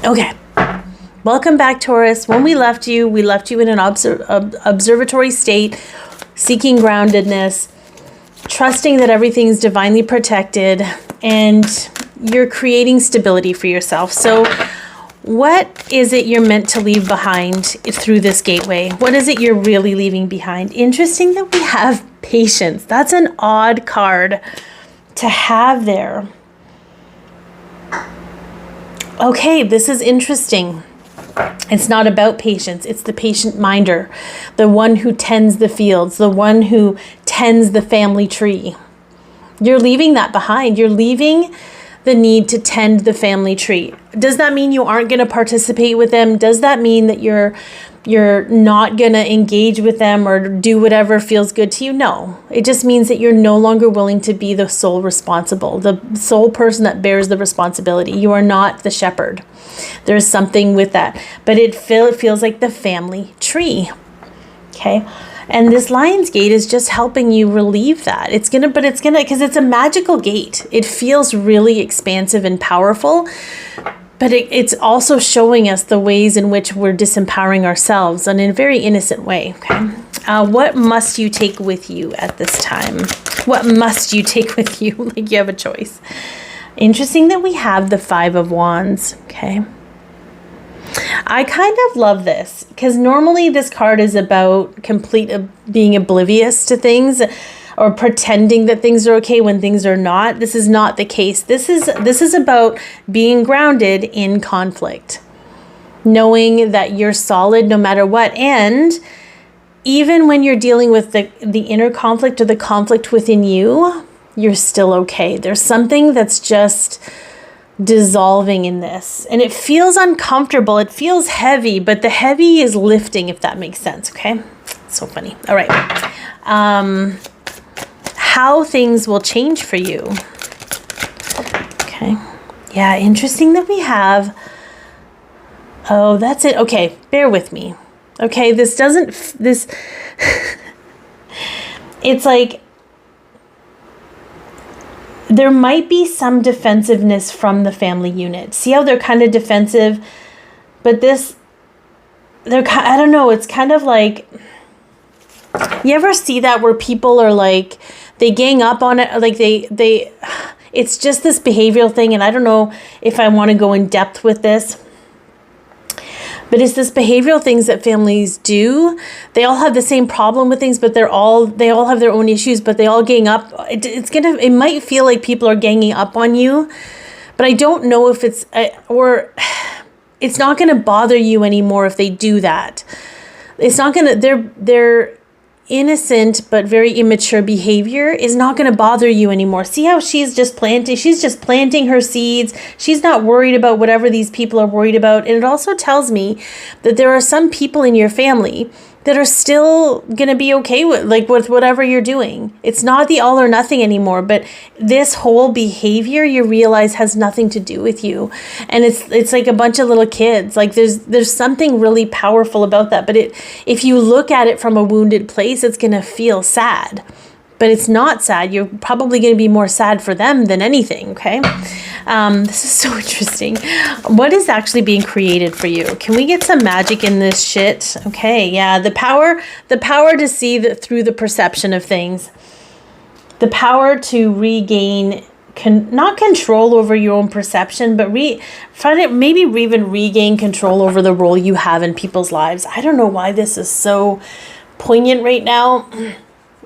Okay. Welcome back, Taurus. When we left you in an observatory state, seeking groundedness, trusting that everything's divinely protected, and you're creating stability for yourself. So what is it you're meant to leave behind through this gateway? What is it you're really leaving behind? Interesting that we have patience. That's an odd card to have there. Okay, this is interesting. It's not about patience. It's the patient minder, the one who tends the fields, the one who tends the family tree. You're leaving that behind. You're leaving the need to tend the family tree. Does that mean you aren't going to participate with them? Does that mean that you're not going to engage with them or do whatever feels good to you? No. It just means that you're no longer willing to be the sole responsible, the sole person that bears the responsibility. You are not the shepherd. There's something with that. But it feels like the family tree. Okay? And this Lion's Gate is just helping you relieve that. Because it's a magical gate. It feels really expansive and powerful, but it's also showing us the ways in which we're disempowering ourselves in a very innocent way. Okay. What must you take with you at this time? What must you take with you? Like you have a choice. Interesting that we have the Five of Wands. Okay. I kind of love this because normally this card is about being oblivious to things or pretending that things are okay when things are not. This is not the case. This is about being grounded in conflict, knowing that you're solid no matter what. And even when you're dealing with the inner conflict or the conflict within you, you're still okay. There's something that's just dissolving in this, and it feels uncomfortable. It feels heavy, but the heavy is lifting, if that makes sense. Okay. So funny. All right. How things will change for you. Okay. Yeah. Interesting that we have, oh, that's it. Okay. Bear with me. Okay. It's like, there might be some defensiveness from the family unit. See how they're kind of defensive, but I don't know, it's kind of like, you ever see that where people are like, they gang up on it, like it's just this behavioral thing, and I don't know if I want to go in depth with this, but it's this behavioral things that families do. They all have the same problem with things, but they all have their own issues, but they all gang up. It might feel like people are ganging up on you, but I don't know if it's not going to bother you anymore if they do that. It's not going to, their innocent but very immature behavior is not going to bother you anymore. See how she's just planting her seeds. She's not worried about whatever these people are worried about. And it also tells me that there are some people in your family that are still going to be okay with whatever you're doing. It's not the all or nothing anymore, but this whole behavior you realize has nothing to do with you. And it's like a bunch of little kids. Like there's something really powerful about that. But if you look at it from a wounded place, it's going to feel sad. But it's not sad. You're probably going to be more sad for them than anything, okay? This is so interesting. What is actually being created for you? Can we get some magic in this shit? Okay, yeah, the power to see through the perception of things. The power to regain, not control over your own perception, but maybe even regain control over the role you have in people's lives. I don't know why this is so poignant right now.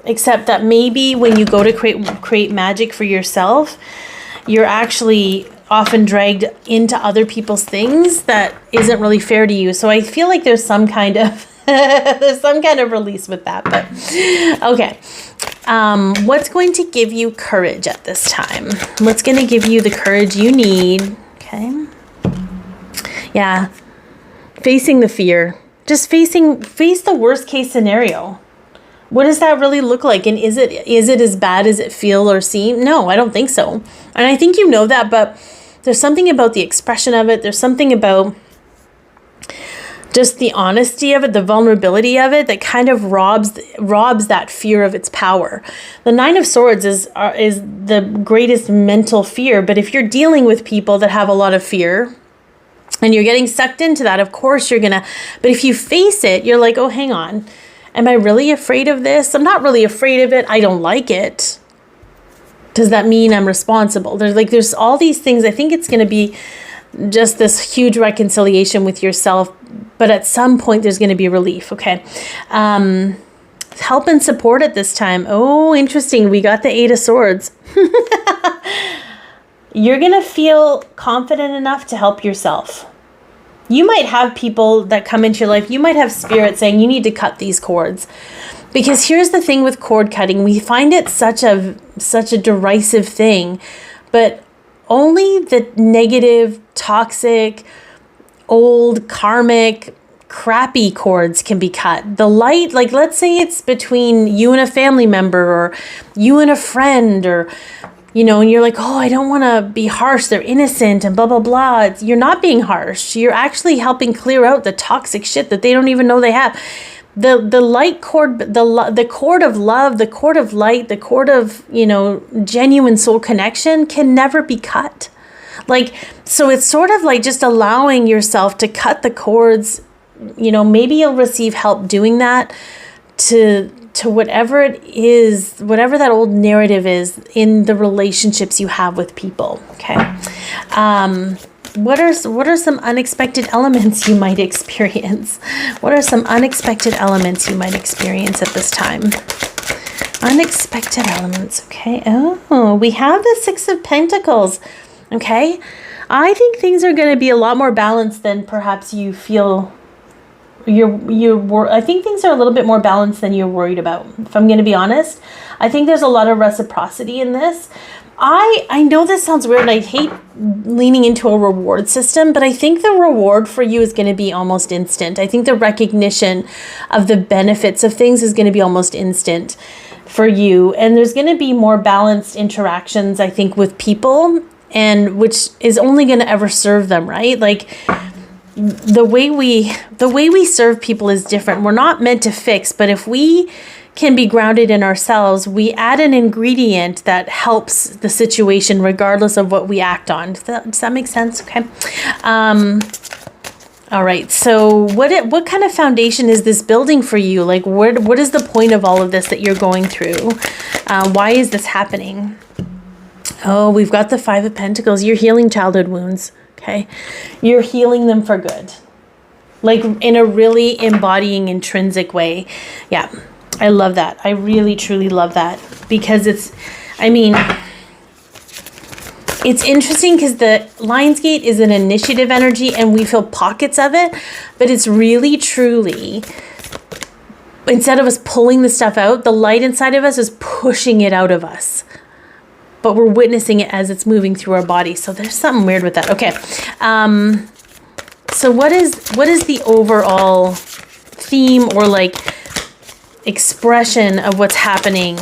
Except that maybe when you go to create magic for yourself, you're actually often dragged into other people's things that isn't really fair to you. So I feel like there's some kind of release with that. But okay, what's going to give you courage at this time? What's going to give you the courage you need? Okay, yeah, facing the fear. Just face the worst case scenario. What does that really look like? And is it as bad as it feel or seem? No, I don't think so. And I think you know that, but there's something about the expression of it. There's something about just the honesty of it, the vulnerability of it that kind of robs that fear of its power. The Nine of Swords is the greatest mental fear, but if you're dealing with people that have a lot of fear, and you're getting sucked into that, of course you're gonna, but if you face it, you're like, oh, hang on, am I really afraid of this? I'm not really afraid of it. I don't like it. Does that mean I'm responsible? There's all these things. I think it's going to be just this huge reconciliation with yourself, but at some point there's going to be relief. Okay. Help and support at this time. Oh, interesting. We got the 8 of Swords. You're going to feel confident enough to help yourself. You might have people that come into your life. You might have spirit saying you need to cut these cords. Because here's the thing with cord cutting. We find it such a derisive thing, but only the negative, toxic, old, karmic, crappy cords can be cut. The light, like let's say it's between you and a family member or you and a friend, or and you're like, oh, I don't want to be harsh. They're innocent and blah, blah, blah. You're not being harsh. You're actually helping clear out the toxic shit that they don't even know they have. The light cord, the cord of love, the cord of light, the cord of, genuine soul connection can never be cut. So it's sort of like just allowing yourself to cut the cords. Maybe you'll receive help doing that to whatever it is, whatever that old narrative is in the relationships you have with people. Okay. What are some unexpected elements you might experience? What are some unexpected elements you might experience at this time? Unexpected elements. Okay. Oh, we have the 6 of Pentacles. Okay. I think things are going to be a lot more balanced than perhaps you feel. I think things are a little bit more balanced than you're worried about. If I'm going to be honest, I think there's a lot of reciprocity in this. I know this sounds weird and I hate leaning into a reward system, but I think the reward for you is going to be almost instant. I think the recognition of the benefits of things is going to be almost instant for you. And there's going to be more balanced interactions, I think, with people, and which is only going to ever serve them, right? The way we serve people is different. We're not meant to fix, but if we can be grounded in ourselves, we add an ingredient that helps the situation regardless of what we act on. Does that make sense? Okay. All right. So what kind of foundation is this building for you? What is the point of all of this that you're going through? Why is this happening? Oh, we've got the 5 of Pentacles. You're healing childhood wounds. Okay. You're healing them for good. In a really embodying intrinsic way. Yeah. I love that. I really, truly love that, because it's interesting because the Lionsgate is an initiative energy and we feel pockets of it, but it's really, truly, instead of us pulling the stuff out, the light inside of us is pushing it out of us. But we're witnessing it as it's moving through our body. So there's something weird with that. Okay. So what is the overall theme or expression of what's happening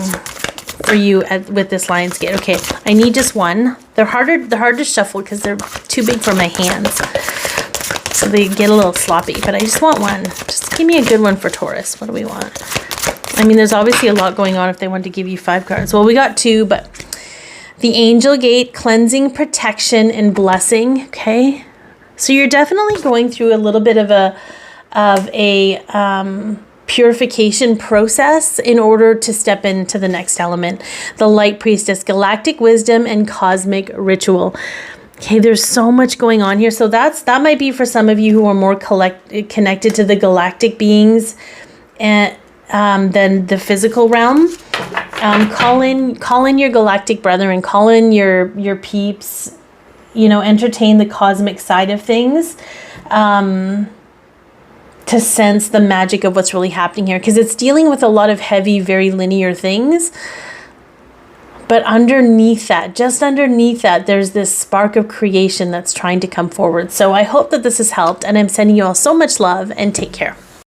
for you with this Lionsgate? Okay, I need just one. They're hard to shuffle because they're too big for my hands, so they get a little sloppy. But I just want one. Just give me a good one for Taurus. What do we want? There's obviously a lot going on if they want to give you 5 cards. Well, we got 2, but the Angel Gate, cleansing, protection, and blessing. Okay, so you're definitely going through a little bit of a purification process in order to step into the next element. The Light Priestess, galactic wisdom, and cosmic ritual. Okay, there's so much going on here. So that might be for some of you who are more connected to the galactic beings and than the physical realm. Call in your galactic brethren, call in your peeps, entertain the cosmic side of things. To sense the magic of what's really happening here, because it's dealing with a lot of heavy, very linear things. But just underneath that, there's this spark of creation that's trying to come forward. So I hope that this has helped, and I'm sending you all so much love, and take care.